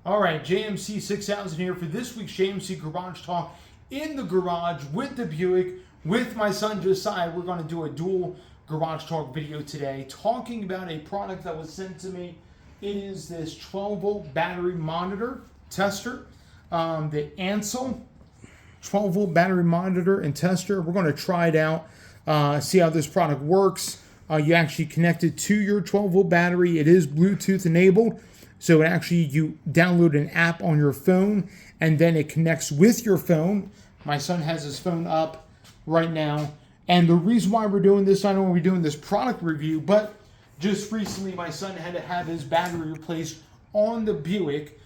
All right, JMC 6000 here for this week's JMC Garage Talk in the garage with the Buick with my son Josiah. We're going to do a dual Garage Talk video today talking about a product that was sent to me. It is this 12-volt battery monitor tester, the Ancel 12-volt battery monitor and tester. We're going to try it out, see how this product works. You actually connect it to your 12-volt battery. It is Bluetooth enabled. So it actually, you download an app on your phone and then it connects with your phone. My son has his phone up right now. And the reason why we're doing this, I don't know we're doing this product review, but just recently my son had to have his battery replaced on the Buick.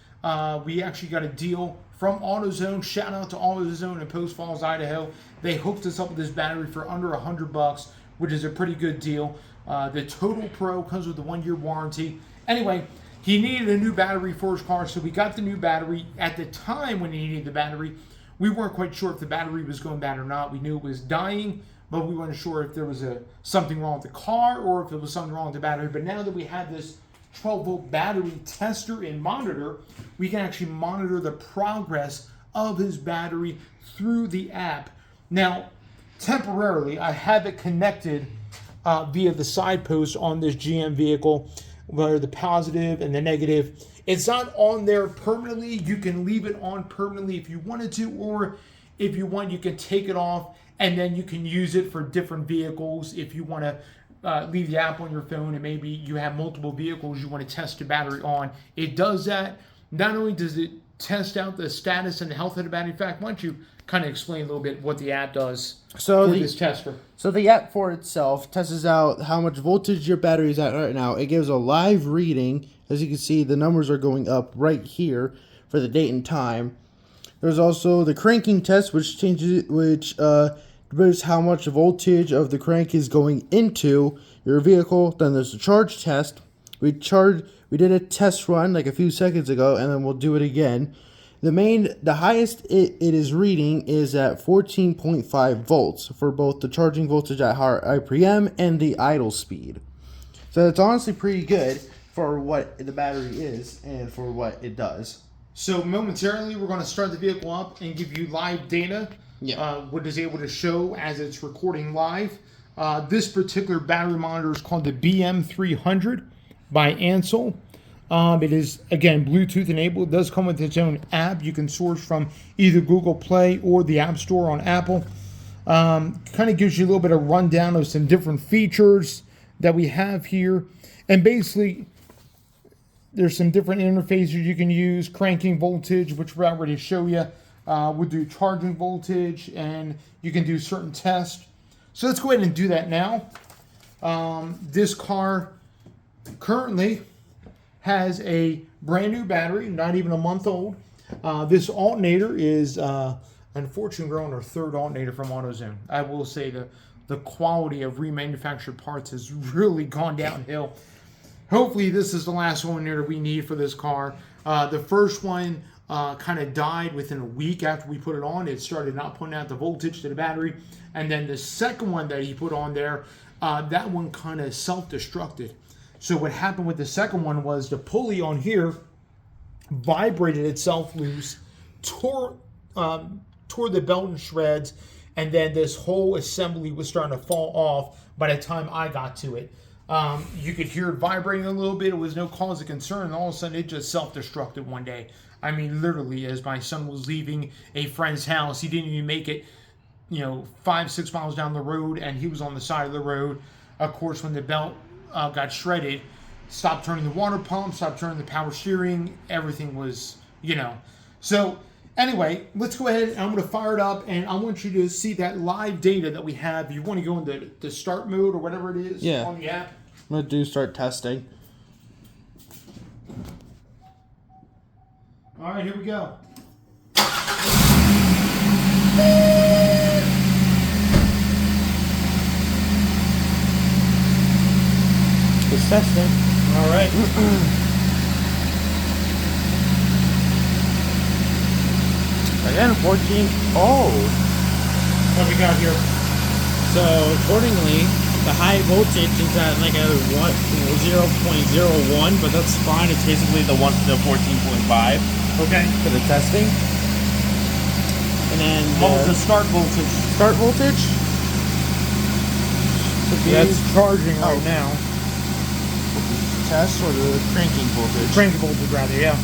We actually got a deal from AutoZone. Shout out to AutoZone in Post Falls, Idaho. They hooked us up with this battery for under $100, which is a pretty good deal. The Total Pro comes with a 1-year warranty. Anyway, he needed a new battery for his car, so we got the new battery. At the time when he needed the battery, we weren't quite sure if the battery was going bad or not. We knew it was dying, but we weren't sure if there was something wrong with the car or if it was something wrong with the battery. But now that we have this 12-volt battery tester and monitor, we can actually monitor the progress of his battery through the app. Now, temporarily, I have it connected via the side post on this GM vehicle, where the positive and the negative. It's not on there permanently. You can leave it on permanently if you wanted to, or if you want, you can take it off and then you can use it for different vehicles. If you want to leave the app on your phone and maybe you have multiple vehicles you want to test the battery on, it does that. Not only does it test out the status and the health of the battery. In fact, why don't you kind of explain a little bit what the app does for this tester? So the app for itself tests out how much voltage your battery is at right now. It gives a live reading. As you can see, the numbers are going up right here for the date and time. There's also the cranking test, which determines how much voltage of the crank is going into your vehicle. Then there's the charge test. We did a test run like a few seconds ago, and then we'll do it again. The highest it is reading is at 14.5 volts for both the charging voltage at high RPM and the idle speed. So it's honestly pretty good for what the battery is and for what it does. So momentarily we're going to start the vehicle up and give you live data. What it's able to show as it's recording live. This particular battery monitor is called the BM300 by Ancel. It is, again, Bluetooth enabled. It does come with its own app. You can source from either Google Play or the App Store on Apple. Kind of gives you a little bit of rundown of some different features that we have here. And basically, there's some different interfaces you can use. Cranking voltage, which we're already show you. We'll do charging voltage, and you can do certain tests. So let's go ahead and do that now. This car currently has a brand new battery, not even a month old. This alternator is, unfortunately, we're on our third alternator from AutoZone. I will say the quality of remanufactured parts has really gone downhill. Hopefully, this is the last alternator we need for this car. The first one kind of died within a week after we put it on. It started not putting out the voltage to the battery. And then the second one that he put on there, that one kind of self-destructed. So what happened with the second one was the pulley on here vibrated itself loose, tore the belt in shreds, and then this whole assembly was starting to fall off by the time I got to it. You could hear it vibrating a little bit. It was no cause of concern, and all of a sudden it just self-destructed one day. I mean, literally, as my son was leaving a friend's house, he didn't even make it, 5-6 miles down the road, and he was on the side of the road. Of course, when the belt got shredded, stopped turning the water pump, stopped turning the power steering, everything was, So anyway, let's go ahead and I'm going to fire it up, and I want you to see that live data that we have. You want to go into the start mode or whatever it is on the app? I'm going to start testing. All right, here we go. It's testing. All right. Again, 14. Oh. What we got here? So, accordingly, the high voltage is at like a 0.01, but that's fine. It's basically the 14.5. Okay. For the testing. And then what was the start voltage? Start voltage? That's charging right now. Test or the cranking voltage? Cranking voltage, rather, yeah.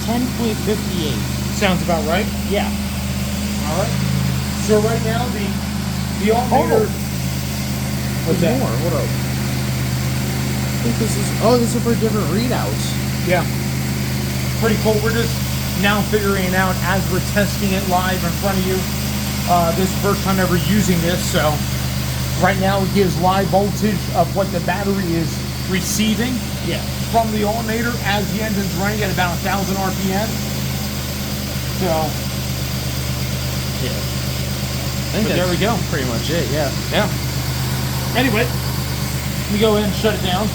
10.58. Sounds about right. Yeah. All right. So right now the alternator. What's that? More. Hold up. I think this is. Oh, this is for different readouts. Yeah. Pretty cool. We're just now figuring it out as we're testing it live in front of you. This is the first time ever using this, so right now it gives live voltage of what the battery is receiving. Yeah. From the alternator as the engine's running at about 1,000 RPM. So. Yeah. I think there we go. Pretty much it. Yeah. Yeah. Anyway, let me go ahead and shut it down.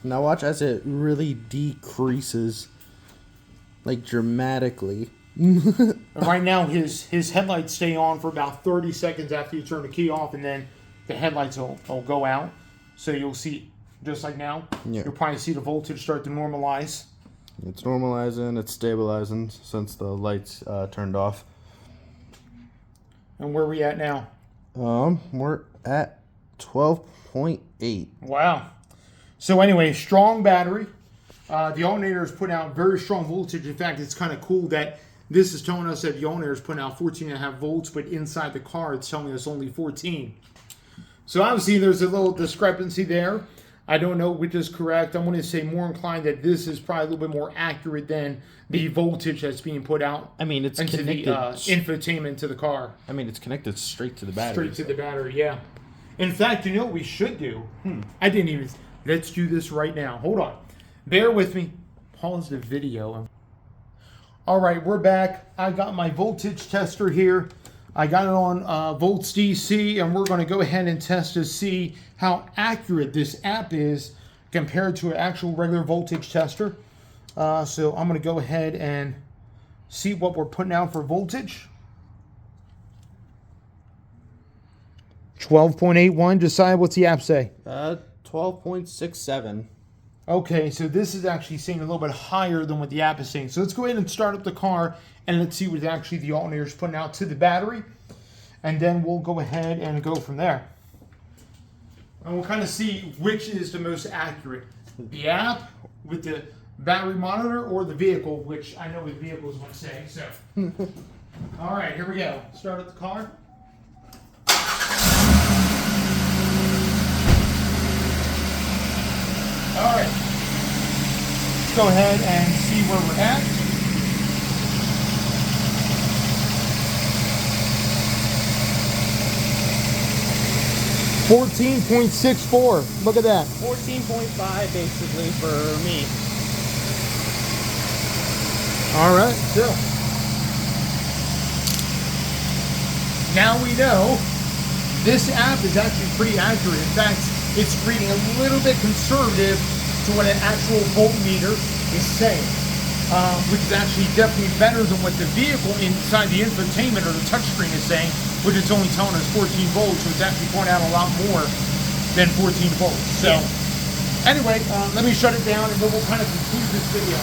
Now watch as it really decreases, like dramatically. Right now his headlights stay on for about 30 seconds after you turn the key off, and then the headlights will go out. So you'll see, just like now, you'll probably see the voltage start to normalize. It's normalizing, it's stabilizing since the lights turned off. And where are we at now? We're at 12.8. Wow. So anyway, strong battery. The alternator is putting out very strong voltage. In fact, it's kind of cool that this is telling us that the alternator is putting out 14.5 volts, but inside the car it's telling us only 14. So obviously there's a little discrepancy there. I don't know which is correct. I'm going to say more inclined that this is probably a little bit more accurate than the voltage that's being put out. I mean, it's into connected. The infotainment to the car. I mean, it's connected straight to the battery. Straight to the battery, yeah. In fact, you know what we should do? I didn't even... Let's do this right now. Hold on. Bear with me. Pause the video. All right, we're back. I got my voltage tester here. I got it on volts DC, and we're going to go ahead and test to see how accurate this app is compared to an actual regular voltage tester. So I'm going to go ahead and see what we're putting out for voltage. 12.81. Decide what's the app say? 12.67. Okay, so this is actually saying a little bit higher than what the app is saying. So let's go ahead and start up the car and let's see what actually the alternator is putting out to the battery. And then we'll go ahead and go from there. And we'll kind of see which is the most accurate. The app with the battery monitor or the vehicle, which I know the vehicle is going to say. So, all right, here we go. Start up the car. All right, let's go ahead and see where we're at. $14.64. Look at that. 14.5 basically for me. All right, so now we know this app is actually pretty accurate. In fact, it's reading a little bit conservative to what an actual voltmeter is saying, which is actually definitely better than what the vehicle inside the infotainment or the touchscreen is saying, which is only telling us 14 volts, so it's actually pointing out a lot more than 14 volts. So anyway, let me shut it down and then we'll kind of conclude this video.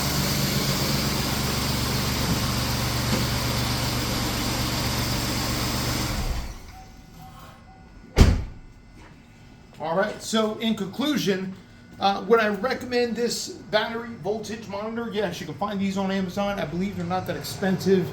All right, so in conclusion, would I recommend this battery voltage monitor? Yes, you can find these on Amazon. I believe they're not that expensive.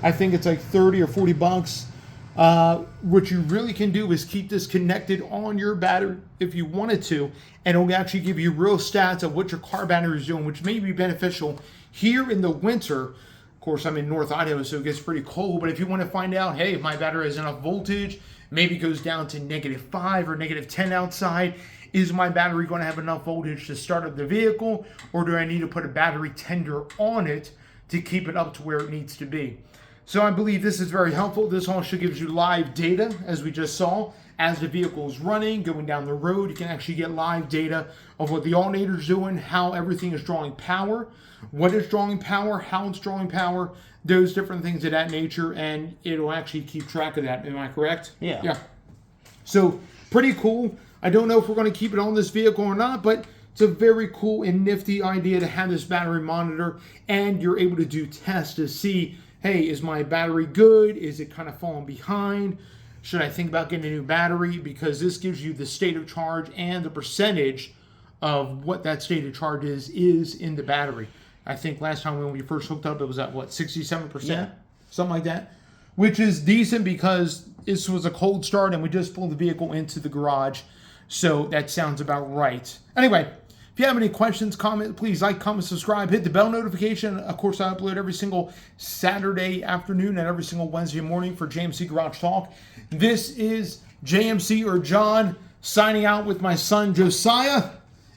I think it's like 30 or 40 bucks. What you really can do is keep this connected on your battery if you wanted to, and it'll actually give you real stats of what your car battery is doing, which may be beneficial here in the winter. Of course, I'm in North Idaho, so it gets pretty cold, but if you want to find out, hey, if my battery has enough voltage, maybe it goes down to -5 or -10 outside, is my battery going to have enough voltage to start up the vehicle, or do I need to put a battery tender on it to keep it up to where it needs to be? So I believe this is very helpful. This also gives you live data, as we just saw. As the vehicle is running, going down the road, you can actually get live data of what the alternator is doing, how everything is drawing power, what is drawing power, how it's drawing power, those different things of that nature, and it'll actually keep track of that. Am I correct? Yeah. Yeah. So pretty cool. I don't know if we're going to keep it on this vehicle or not, but it's a very cool and nifty idea to have this battery monitor, and you're able to do tests to see, hey, is my battery good? Is it kind of falling behind? Should I think about getting a new battery? Because this gives you the state of charge and the percentage of what that state of charge is in the battery. I think last time when we first hooked up, it was at what, 67%? Yeah. Something like that. Which is decent because this was a cold start and we just pulled the vehicle into the garage. So that sounds about right. Anyway, if you have any questions, comment, please like, comment, subscribe, hit the bell notification. Of course, I upload every single Saturday afternoon and every single Wednesday morning for JMC Garage Talk. This is JMC or John signing out with my son Josiah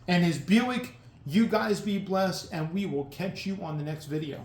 and his Buick. You guys be blessed, and we will catch you on the next video.